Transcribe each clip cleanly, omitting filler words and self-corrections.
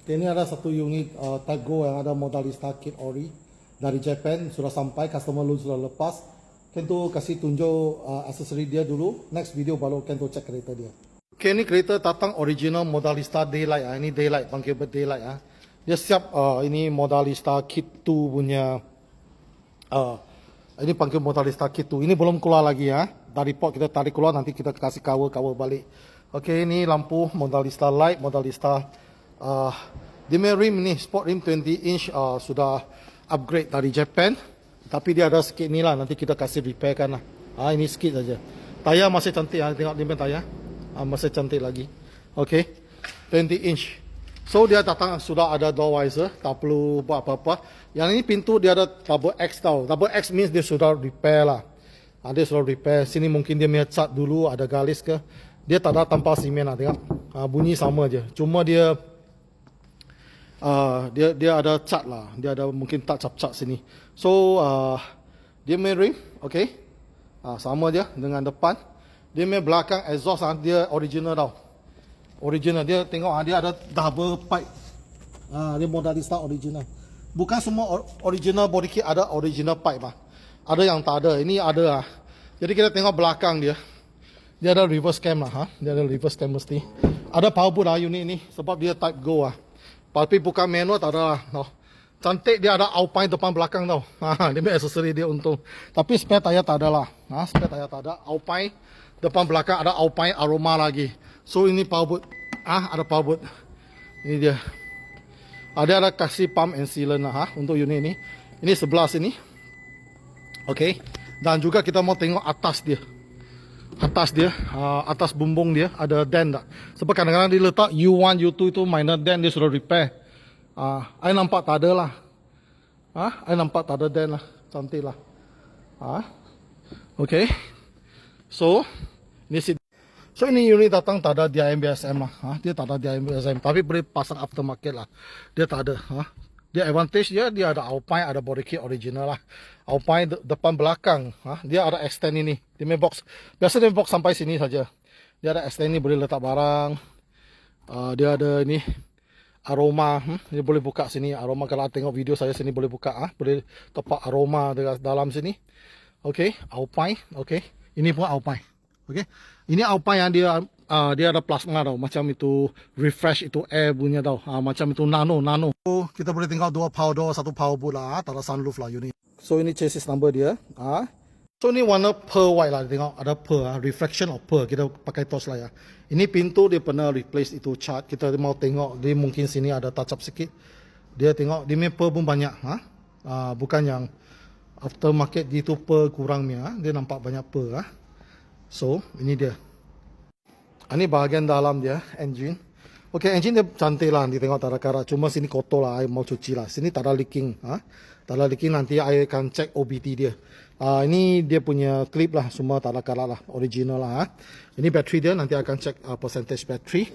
Ini ada satu unit Type Go yang ada Modalista Kit Ori dari Japan, sudah sampai, customer lu sudah lepas. Kento kasih tunjuk aksesori dia dulu. Next video baru Kento cek kereta dia. Okay, ini kereta datang original Modalista Daylight. Ini Daylight, panggil Daylight. Dia siap ini Modalista Kit 2 punya. Ini panggil Modalista Kit 2. Ini belum keluar lagi ya. Dari port kita tarik keluar, nanti kita kasih cover balik. Okay, ini lampu Modalista Light, Modalista. Dia punya rim ni, sport rim 20 inch sudah upgrade dari Japan. Tapi dia ada sikit ni lah, nanti kita kasih repairkan lah. Ini sikit saja. Tayar masih cantik, tengok dia punya tayar. Masih cantik lagi. Okay, 20 inch. So dia datang sudah ada door visor, tak perlu buat apa-apa. Yang ini pintu dia ada double X tau. Double X means dia sudah repair lah. Dia sudah repair. Sini mungkin dia punya cat dulu, ada garis ke. Dia tak ada tanpa simen lah, tengok. Bunyi sama je. Cuma dia dia ada cat lah, dia ada mungkin tak cap-cap sini. So dia main rim, okay, sama je dengan depan. Dia main belakang exhaust dia original tau, original. Dia tengok dia ada double pipe, dia Modalista original. Bukan semua original body kit ada original pipe lah, ada yang tak ada. Ini ada lah. Jadi kita tengok belakang dia ada reverse cam lah, dia ada reverse cam mesti. Ada power boot lah unit ni sebab dia Type Go lah. Tapi bukan manual, tak ada lah. No. Cantik, dia ada Alpine depan belakang tau. Dia punya aksesori dia untung. Tapi spare tayar tak ada lah. Spare tayar tak ada. Alpine depan belakang ada Alpine Aroma lagi. So ini power boot. Ada power boot. Ini dia. Dia ada kasih pump and sealant lah untuk unit ini. Ini sebelah sini. Okay. Dan juga kita mau tengok atas dia. Atas bumbung dia ada dent tak? Sebab kadang-kadang dia letak U1, U2 itu minor dent, dia sudah repair. I nampak tak ada lah. I nampak tak ada dent lah. Cantik lah. Okay. So ini unit datang tak ada DIM BSM lah. Dia tak ada DIM BSM. Tapi boleh pasang aftermarket lah. Dia tak ada. Dia advantage dia ada Alpine, ada body kit original lah. Alpine depan belakang, dia ada extend ini. Dia main box. Biasa dia box sampai sini saja. Dia ada extend ini, boleh letak barang. Dia ada ini aroma, dia boleh buka sini. Aroma kalau tengok video saya sini boleh buka, boleh tepak aroma dekat dalam sini. Okay, Alpine. Okay, ini pun Alpine. Okay, ini Alpine yang dia ada plasma tau, macam itu refresh itu air punya tau, macam itu nano. So, kita boleh tengok dua power door, satu power boot lah, tak ada sunroof lah unit. So ini chassis number dia. So ini warna pearl white lah, tengok ada pearl, reflection of pearl. Kita pakai torch lah ya. Ini pintu dia pernah replace itu cat. Kita mau tengok dia mungkin sini ada touch up sikit. Dia tengok dia pearl pun banyak, bukan yang aftermarket gitu pearl kurangnya. Dia nampak banyak pearl. So ini dia. Ini bahagian dalam dia, engine. Okay, engine dia cantik lah, ditengok tak ada karat. Cuma sini kotor lah, I mau cuci lah. Sini tak ada leaking. Tak ada leaking, nanti I akan cek OBT dia. Ini dia punya clip lah, semua tak ada karat lah, original lah. Ini battery dia, nanti akan cek percentage battery.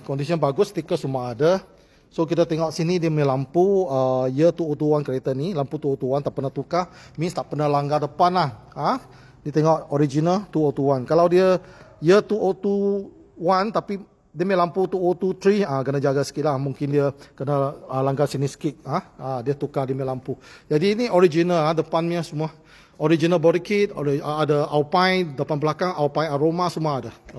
Condition bagus, stiker semua ada. So kita tengok sini dia punya lampu year 2021 kereta ni. Lampu 2021 tak pernah tukar, means tak pernah langgar depan lah. Dia tengok original 2021. Kalau dia year 2021 tapi dia punya lampu 2023, kena jaga sikit lah. Mungkin dia kena langgar sini sikit. Dia tukar dia punya lampu. Jadi ini original, depannya semua original body kit, ada Alpine depan belakang, Alpine Aroma semua ada. Okay.